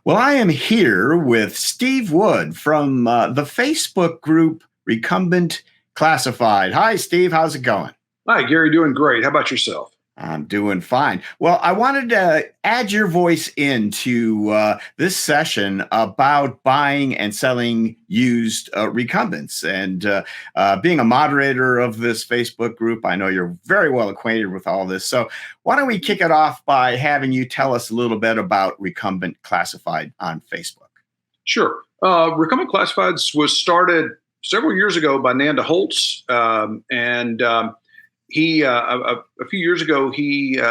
Well, I am here with Steve Wood from the Facebook group Recumbent Classified. Hi, Steve. How's it going? Hi, Gary. Doing great. How about yourself? I'm doing fine. Well, I wanted to add your voice into this session about buying and selling used recumbents. And being a moderator of this Facebook group, I know you're very well acquainted with all this. So why don't we kick it off by having you tell us a little bit about Recumbent Classified on Facebook? Sure. Recumbent Classifieds was started several years ago by Nanda Holtz, he a few years ago he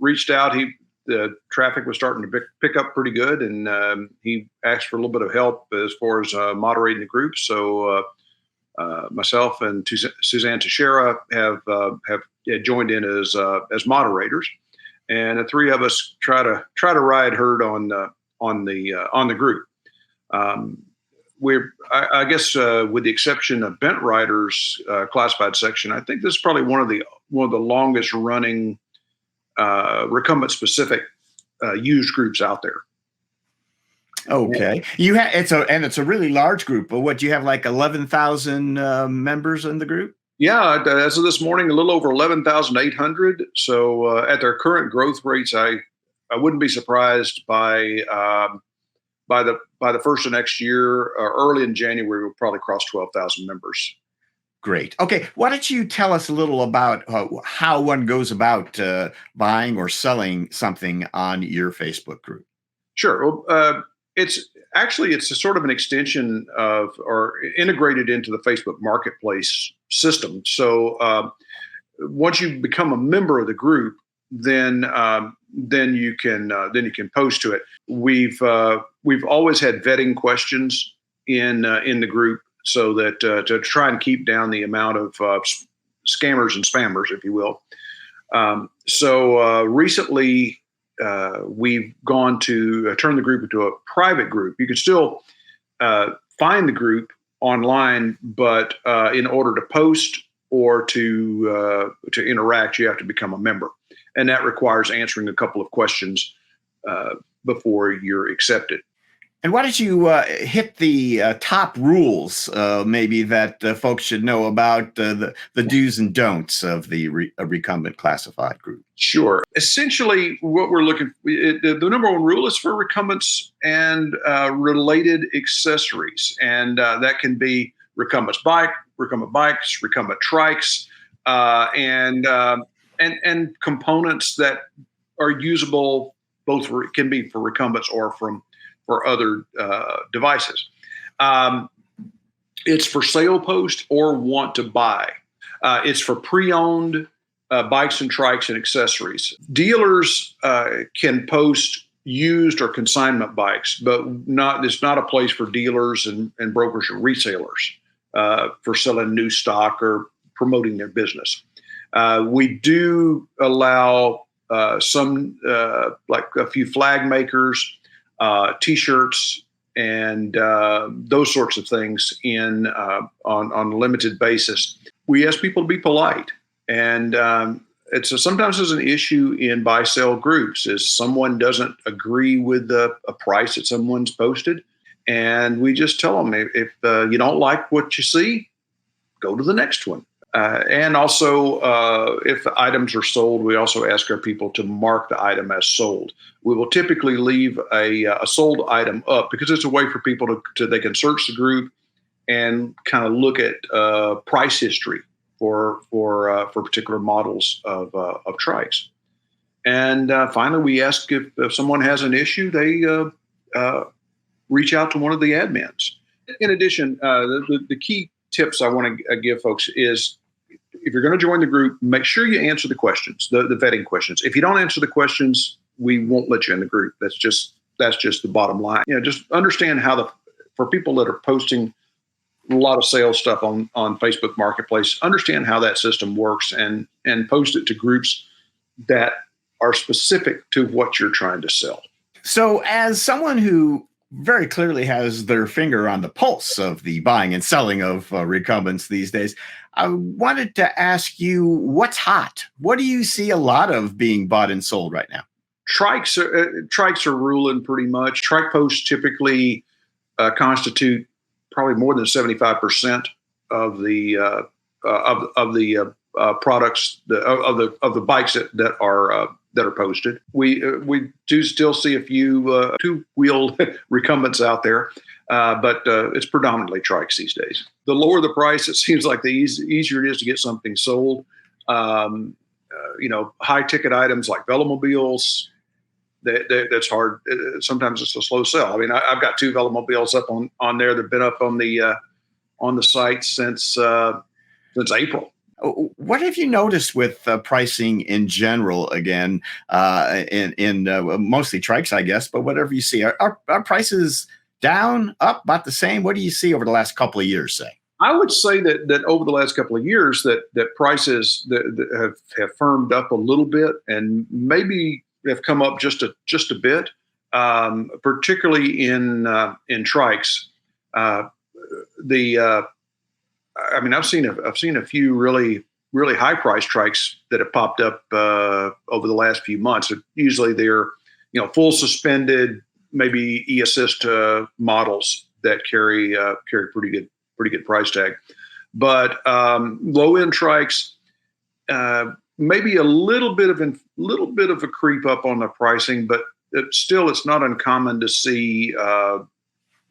reached out. The traffic was starting to pick up pretty good, and he asked for a little bit of help as far as moderating the group. So myself and Suzanne Teixeira have joined in as moderators, and the three of us try to ride herd on the group. I guess with the exception of Bent Riders classified section, I think this is probably one of the longest running recumbent specific used groups out there. Okay, it's a really large group. But what do you have, like 11,000 members in the group? Yeah, as of this morning, a little over 11,800. So at their current growth rates, I wouldn't be surprised by the first of next year, early in January, we'll probably cross 12,000 members. Great. Okay. Why don't you tell us a little about how one goes about buying or selling something on your Facebook group? Sure. Well, it's a sort of an extension of or integrated into the Facebook Marketplace system. So once you become a member of the group, then you can post to it. We've always had vetting questions in the group, so that to try and keep down the amount of scammers and spammers, if you will. So recently we've gone to turn the group into a private group. You can still find the group online, but in order to post or to interact, you have to become a member. And that requires answering a couple of questions before you're accepted. And why don't you hit the top rules, maybe that folks should know about the do's and don'ts of the Recumbent Classified group? Sure. Essentially, what we're looking for, the number one rule is for recumbents and related accessories, and that can be recumbent bikes, recumbent trikes, and components that are usable both can be for recumbents or for other devices. It's for sale post or want to buy. It's for pre-owned bikes and trikes and accessories. Dealers can post used or consignment bikes, but it's not a place for dealers and brokers or resellers for selling new stock or promoting their business. We do allow some, like a few flag makers, T-shirts, and those sorts of things on a limited basis. We ask people to be polite, and sometimes there's an issue in buy-sell groups is someone doesn't agree with a price that someone's posted, and we just tell them if you don't like what you see, go to the next one. And also, if the items are sold, we also ask our people to mark the item as sold. We will typically leave a sold item up because it's a way for people they can search the group and kind of look at price history for particular models of trikes. And finally, we ask if someone has an issue, they reach out to one of the admins. In addition, the key tips I want to give folks is, if you're going to join the group, make sure you answer the questions, the vetting questions. If you don't answer the questions, we won't let you in the group. That's just the bottom line. Just understand for people that are posting a lot of sales stuff on Facebook Marketplace, understand how that system works and post it to groups that are specific to what you're trying to sell. So as someone who very clearly has their finger on the pulse of the buying and selling of recumbents these days, I wanted to ask you, what's hot? What do you see a lot of being bought and sold right now? Trikes are ruling pretty much. Trike posts typically constitute probably more than 75% of the products of the bikes that are posted. We do still see a few two-wheeled recumbents out there, but it's predominantly trikes these days. The lower the price, it seems like the easier it is to get something sold. High ticket items like velomobiles, that's hard. Sometimes it's a slow sell. I mean, I've got 2 velomobiles up on there that've been up on the site since April. What have you noticed with pricing in general? Again, in mostly trikes, I guess, but whatever you see, are prices down, up, about the same? What do you see over the last couple of years, say? I would say that over the last couple of years that prices that have firmed up a little bit and maybe have come up just a bit, particularly in trikes. I've seen a few really high price trikes that have popped up over the last few months. Usually they're full suspended, maybe e-assist models that carry pretty good price tag. But low end trikes, maybe a little bit of a creep up on the pricing, but it's not uncommon to see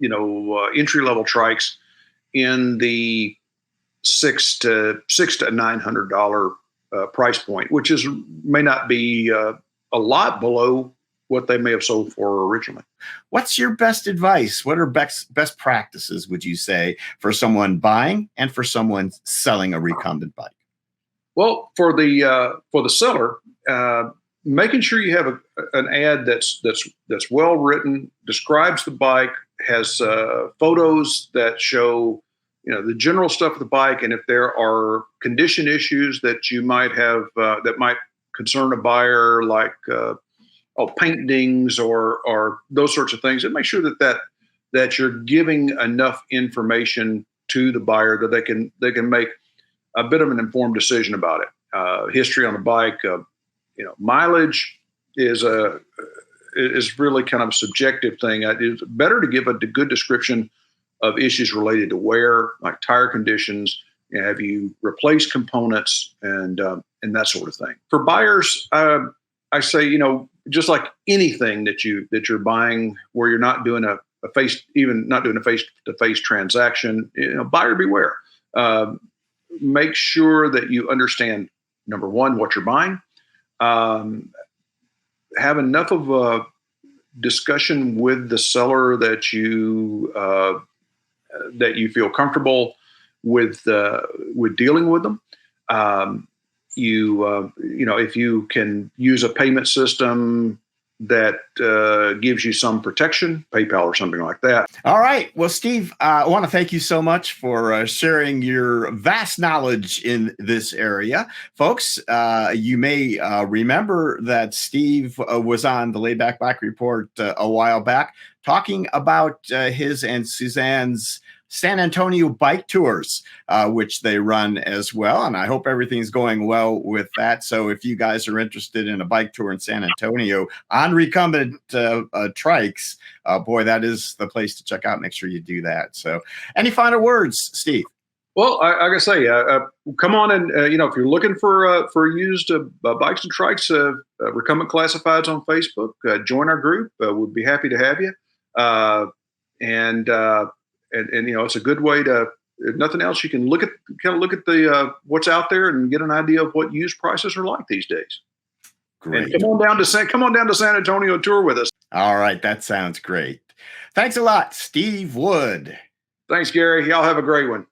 entry level trikes in the $600 to $900 price point, which may not be a lot below what they may have sold for originally. What's your best advice? What are best practices, would you say, for someone buying and for someone selling a recumbent bike? Well, for the seller, making sure you have an ad that's well written, describes the bike, has photos that show the general stuff of the bike, and if there are condition issues that you might have that might concern a buyer, like paint dings or those sorts of things, and make sure that you're giving enough information to the buyer that they can make a bit of an informed decision about it. History on the bike, mileage is really kind of a subjective thing. It's better to give a good description of issues related to wear, like tire conditions. Have you replaced components and that sort of thing. For buyers, I say, just like anything that you're buying, where you're not doing a face-to-face transaction, buyer beware. Make sure that you understand, number one, what you're buying. Have enough of a discussion with the seller that you feel comfortable with dealing with them. If you can use a payment system that gives you some protection, PayPal or something like that. All right. Well, Steve, I want to thank you so much for sharing your vast knowledge in this area. Folks, you may remember that Steve was on the Laid Back Bike Report a while back talking about his and Suzanne's San Antonio bike tours, which they run as well. And I hope everything's going well with that. So if you guys are interested in a bike tour in San Antonio on recumbent trikes, boy, that is the place to check out. Make sure you do that. So any final words, Steve? Well, I gotta say, come on and if you're looking for used bikes and trikes, Recumbent Classifieds on Facebook, join our group. We'd be happy to have you. And it's a good way to, if nothing else, you can look at the what's out there and get an idea of what used prices are like these days. Great. And come on down to San Antonio, tour with us. All right, that sounds great. Thanks a lot, Steve Wood. Thanks, Gary. Y'all have a great one.